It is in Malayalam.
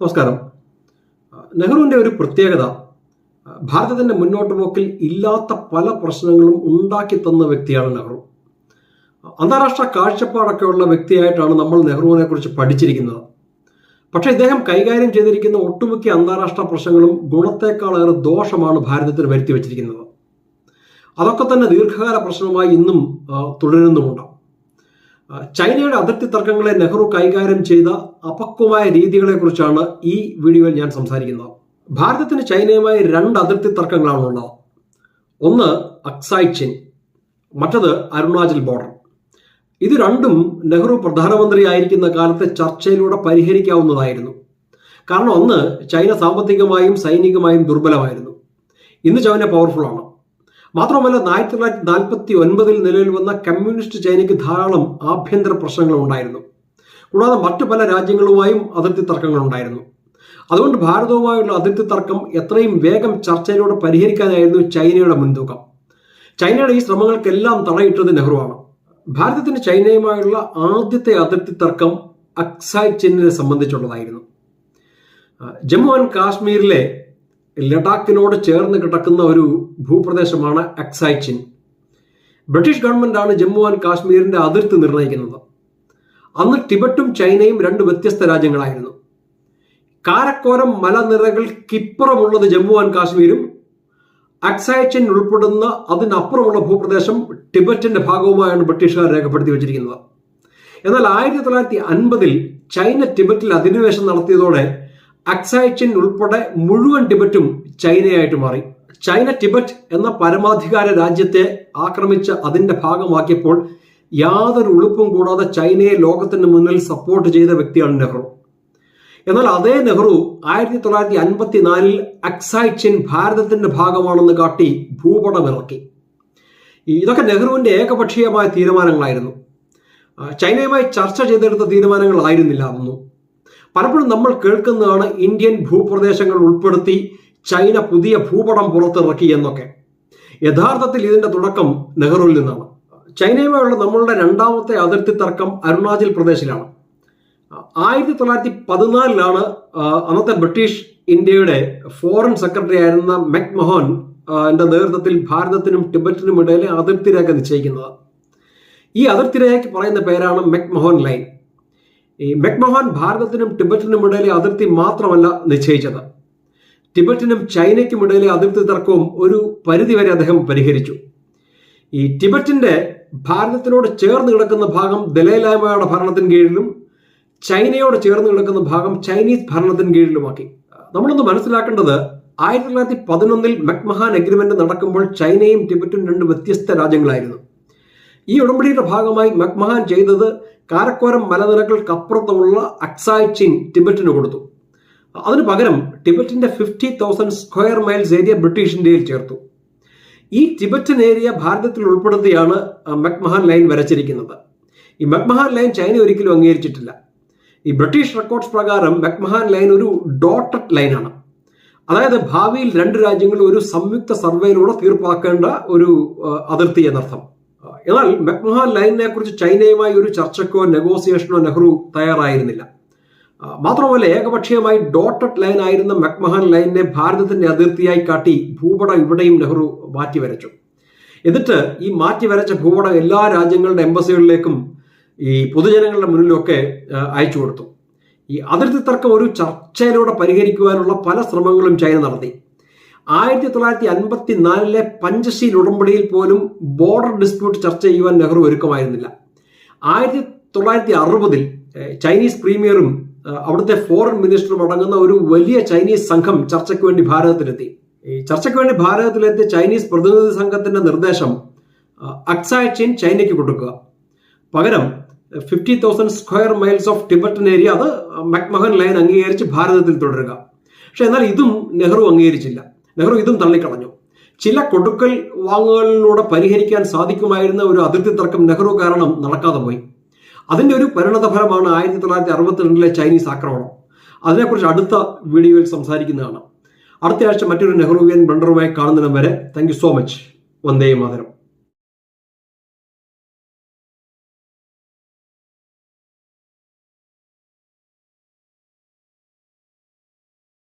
നമസ്കാരം. നെഹ്റുവിൻ്റെ ഒരു പ്രത്യേകത ഭാരതത്തിൻ്റെ മുന്നോട്ട് പോക്കിൽ ഇല്ലാത്ത പല പ്രശ്നങ്ങളും ഉണ്ടാക്കി തന്ന വ്യക്തിയാണ് നെഹ്റു. അന്താരാഷ്ട്ര കാഴ്ചപ്പാടൊക്കെയുള്ള വ്യക്തിയായിട്ടാണ് നമ്മൾ നെഹ്റുവിനെ കുറിച്ച് പഠിച്ചിരിക്കുന്നത്. പക്ഷേ ഇദ്ദേഹം കൈകാര്യം ചെയ്തിരിക്കുന്ന ഒട്ടുമിക്ക അന്താരാഷ്ട്ര പ്രശ്നങ്ങളും ഗുണത്തെക്കാളേറെ ദോഷമാണ് ഭാരതത്തിന് വരുത്തി വച്ചിരിക്കുന്നത്. അതൊക്കെ തന്നെ ദീർഘകാല പ്രശ്നമായി ഇന്നും തുടരുന്നുമുണ്ട്. ചൈനയുടെ അതിർത്തി തർക്കങ്ങളെ നെഹ്റു കൈകാര്യം ചെയ്ത അപക്വമായ രീതികളെക്കുറിച്ചാണ് ഈ വീഡിയോയിൽ ഞാൻ സംസാരിക്കുന്നത്. ഭാരതത്തിന് ചൈനയുമായി രണ്ട് അതിർത്തി തർക്കങ്ങളാണുള്ളത്. ഒന്ന് അക്സായ് ചിൻ, മറ്റത് അരുണാചൽ ബോർഡർ. ഇത് രണ്ടും നെഹ്റു പ്രധാനമന്ത്രി ആയിരിക്കുന്ന കാലത്തെ ചർച്ചയിലൂടെ പരിഹരിക്കാവുന്നതായിരുന്നു. കാരണം ഒന്ന്, ചൈന സാമ്പത്തികമായും സൈനികമായും ദുർബലമായിരുന്നു. ഇന്ന് ചൈന പവർഫുൾ ആണ്. മാത്രമല്ല 1949 നിലവിൽ വന്ന കമ്മ്യൂണിസ്റ്റ് ചൈനയ്ക്ക് ധാരാളം ആഭ്യന്തര പ്രശ്നങ്ങൾ ഉണ്ടായിരുന്നു. കൂടാതെ മറ്റു പല രാജ്യങ്ങളുമായും അതിർത്തി തർക്കങ്ങൾ ഉണ്ടായിരുന്നു. അതുകൊണ്ട് ഭാരതവുമായുള്ള അതിർത്തി തർക്കം എത്രയും വേഗം ചർച്ചയിലൂടെ പരിഹരിക്കാനായിരുന്നു ചൈനയുടെ മുൻതൂക്കം. ചൈനയുടെ ഈ ശ്രമങ്ങൾക്കെല്ലാം തടയിട്ടത് നെഹ്റുവാണ്. ഭാരതത്തിന് ചൈനയുമായുള്ള ആദ്യത്തെ അതിർത്തി തർക്കം അക്സായ് ചിന്നിനെ സംബന്ധിച്ചുള്ളതായിരുന്നു. ജമ്മു ആൻഡ് കാശ്മീരിലെ ലഡാക്കിനോട് ചേർന്ന് കിടക്കുന്ന ഒരു ഭൂപ്രദേശമാണ് അക്സായ് ചിൻ. ബ്രിട്ടീഷ് ഗവൺമെന്റാണ് ജമ്മു ആൻഡ് കാശ്മീരിന്റെ അതിർത്തി നിർണ്ണയിക്കുന്നത്. അന്ന് ടിബറ്റും ചൈനയും രണ്ട് വ്യത്യസ്ത രാജ്യങ്ങളായിരുന്നു. കാരക്കോരം മലനിരകൾക്കിപ്പുറമുള്ളത് ജമ്മു ആൻഡ് കാശ്മീരും അക്സായ് ചിൻ ഉൾപ്പെടുന്ന അതിനപ്പുറമുള്ള ഭൂപ്രദേശം ടിബറ്റിന്റെ ഭാഗവുമായാണ് ബ്രിട്ടീഷുകാർ രേഖപ്പെടുത്തി വെച്ചിരിക്കുന്നത്. എന്നാൽ 1950 ചൈന ടിബറ്റിൽ അധിനിവേശം നടത്തിയതോടെ അക്സായ് ചിൻ ഉൾപ്പെടെ മുഴുവൻ ടിബറ്റും ചൈനയായിട്ട് മാറി. ചൈന ടിബറ്റ് എന്ന പരമാധികാര രാജ്യത്തെ ആക്രമിച്ച് അതിന്റെ ഭാഗമാക്കിയപ്പോൾ യാതൊരു ഉളുപ്പും കൂടാതെ ചൈനയെ ലോകത്തിന് മുന്നിൽ സപ്പോർട്ട് ചെയ്ത വ്യക്തിയാണ് നെഹ്റു. എന്നാൽ അതേ നെഹ്റു 1954 അക്സായ് ചിൻ ഭാരതത്തിന്റെ ഭാഗമാണെന്ന് കാട്ടി ഭൂപടമിറക്കി. ഇതൊക്കെ നെഹ്റുവിന്റെ ഏകപക്ഷീയമായ തീരുമാനങ്ങളായിരുന്നു. ചൈനയുമായി ചർച്ച ചെയ്തെടുത്ത തീരുമാനങ്ങളായിരുന്നില്ല അതൊന്നും. പലപ്പോഴും നമ്മൾ കേൾക്കുന്നതാണ് ഇന്ത്യൻ ഭൂപ്രദേശങ്ങൾ ഉൾപ്പെടുത്തി ചൈന പുതിയ ഭൂപടം പുറത്തിറക്കി എന്നൊക്കെ. യഥാർത്ഥത്തിൽ ഇതിന്റെ തുടക്കം നെഹ്റുവിൽ നിന്നാണ്. ചൈനയുമായുള്ള നമ്മളുടെ രണ്ടാമത്തെ അതിർത്തി തർക്കം അരുണാചൽ പ്രദേശിലാണ്. 1914 അന്നത്തെ ബ്രിട്ടീഷ് ഇന്ത്യയുടെ ഫോറിൻ സെക്രട്ടറി ആയിരുന്ന മെക്മഹോൻ നേതൃത്വത്തിൽ ഭാരതത്തിനും ടിബറ്റിനും ഇടയിലെ അതിർത്തി രേഖ നിശ്ചയിക്കുന്നത്. ഈ അതിർത്തി രേഖയ്ക്ക് പറയുന്ന പേരാണ് മെക്മഹോൻ ലൈൻ. ഈ മെക്മഹോൻ ഭാരതത്തിനും ടിബറ്റിനും ഇടയിലെ അതിർത്തി മാത്രമല്ല നിശ്ചയിച്ചത്, ടിബറ്റിനും ചൈനയ്ക്കും ഇടയിലെ അതിർത്തി തർക്കവും ഒരു പരിധിവരെ അദ്ദേഹം പരിഹരിച്ചു. ഈ ടിബറ്റിന്റെ ഭാരതത്തിനോട് ചേർന്ന് കിടക്കുന്ന ഭാഗം ദലൈലാമയുടെ ഭരണത്തിന് കീഴിലും ചൈനയോട് ചേർന്ന് കിടക്കുന്ന ഭാഗം ചൈനീസ് ഭരണത്തിന് കീഴിലുമാക്കി. നമ്മളൊന്ന് മനസ്സിലാക്കേണ്ടത് 1911 മെക്മഹാൻ അഗ്രിമെന്റ് നടക്കുമ്പോൾ ചൈനയും ടിബറ്റും രണ്ട് വ്യത്യസ്ത രാജ്യങ്ങളായിരുന്നു. ഈ ഉടമ്പടിയുടെ ഭാഗമായി മെക്മഹാൻ ചെയ്തത് കാരക്കോരം മലനിരകൾക്കപ്പുറത്തുള്ള അക്സായ് ചിൻ ടിബറ്റിന് കൊടുത്തു. അതിനു പകരം ടിബറ്റിന്റെ 50,000 സ്ക്വയർ മൈൽസ് ഏരിയ ബ്രിട്ടീഷ് ഇന്ത്യയിൽ ചേർത്തു. ഈ ടിബറ്റൻ ഏരിയ ഭാരതത്തിൽ ഉൾപ്പെടുത്തിയാണ് മെക്മഹാൻ ലൈൻ വരച്ചിരിക്കുന്നത്. ഈ മെക്മഹാൻ ലൈൻ ചൈന ഒരിക്കലും അംഗീകരിച്ചിട്ടില്ല. ഈ ബ്രിട്ടീഷ് റെക്കോർഡ്സ് പ്രകാരം മെക്മഹാൻ ലൈൻ ഒരു ഡോട്ടഡ് ലൈനാണ്. അതായത് ഭാവിയിൽ രണ്ട് രാജ്യങ്ങൾ ഒരു സംയുക്ത സർവേയിലൂടെ തീർപ്പാക്കേണ്ട ഒരു അതിർത്തി എന്നർത്ഥം. എന്നാൽ മെക്മഹാൻ ലൈനിനെ കുറിച്ച് ചൈനയുമായി ഒരു ചർച്ചക്കോ നെഗോസിയേഷനോ നെഹ്റു തയ്യാറായിരുന്നില്ല. മാത്രമല്ല ഏകപക്ഷീയമായി ഡോട്ടഡ് ലൈൻ ആയിരുന്ന മെക്മഹാൻ ലൈനിനെ ഭാരതത്തിന്റെ അതിർത്തിയായി കാട്ടി ഭൂപടം ഇവിടെയും നെഹ്റു മാറ്റിവരച്ചു. എന്നിട്ട് ഈ മാറ്റിവരച്ച ഭൂപടം എല്ലാ രാജ്യങ്ങളുടെ എംബസികളിലേക്കും ഈ പൊതുജനങ്ങളുടെ മുന്നിലൊക്കെ അയച്ചു കൊടുത്തു. ഈ അതിർത്തി തർക്കം ഒരു ചർച്ചയിലൂടെ പരിഹരിക്കുവാനുള്ള പല ശ്രമങ്ങളും ചൈന നടത്തി. 1954 പഞ്ചശീൽ ഉടമ്പടിയിൽ പോലും ബോർഡർ ഡിസ്പ്യൂട്ട് ചർച്ച ചെയ്യുവാൻ നെഹ്റു ഒരുക്കമായിരുന്നില്ല. 1960 ചൈനീസ് പ്രീമിയറും അവിടുത്തെ ഫോറിൻ മിനിസ്റ്ററും അടങ്ങുന്ന ഒരു വലിയ ചൈനീസ് സംഘം ചർച്ചയ്ക്ക് വേണ്ടി ഭാരതത്തിലെത്തി. ഈ ചർച്ചയ്ക്ക് വേണ്ടി ഭാരതത്തിലെത്തിയ ചൈനീസ് പ്രതിനിധി സംഘത്തിന്റെ നിർദ്ദേശം അക്സായ് ചിൻ ചൈനയ്ക്ക് കൊടുക്കുക, പകരം 50,000 square miles of Tibetan area അത് മെക്മഹൻ ലൈൻ അംഗീകരിച്ച് ഭാരതത്തിൽ തുടരുക. പക്ഷെ എന്നാൽ ഇതും നെഹ്റു അംഗീകരിച്ചില്ല. നെഹ്റു ഇതും തള്ളിക്കളഞ്ഞു. ചില കൊടുക്കൽ വാങ്ങുകളിലൂടെ പരിഹരിക്കാൻ സാധിക്കുമായിരുന്ന ഒരു അതിർത്തി തർക്കം നെഹ്റു കാരണം നടക്കാതെ പോയി. അതിന്റെ ഒരു പരിണത ഫലമാണ് 1962 ചൈനീസ് ആക്രമണം. അതിനെക്കുറിച്ച് അടുത്ത വീഡിയോയിൽ സംസാരിക്കുന്നതാണ്. അടുത്ത ആഴ്ച മറ്റൊരു നെഹ്റുവിയൻ ബ്ലണ്ടറുമായി കാണുന്നതിനും വരെ thank you so much. Vande Mataram.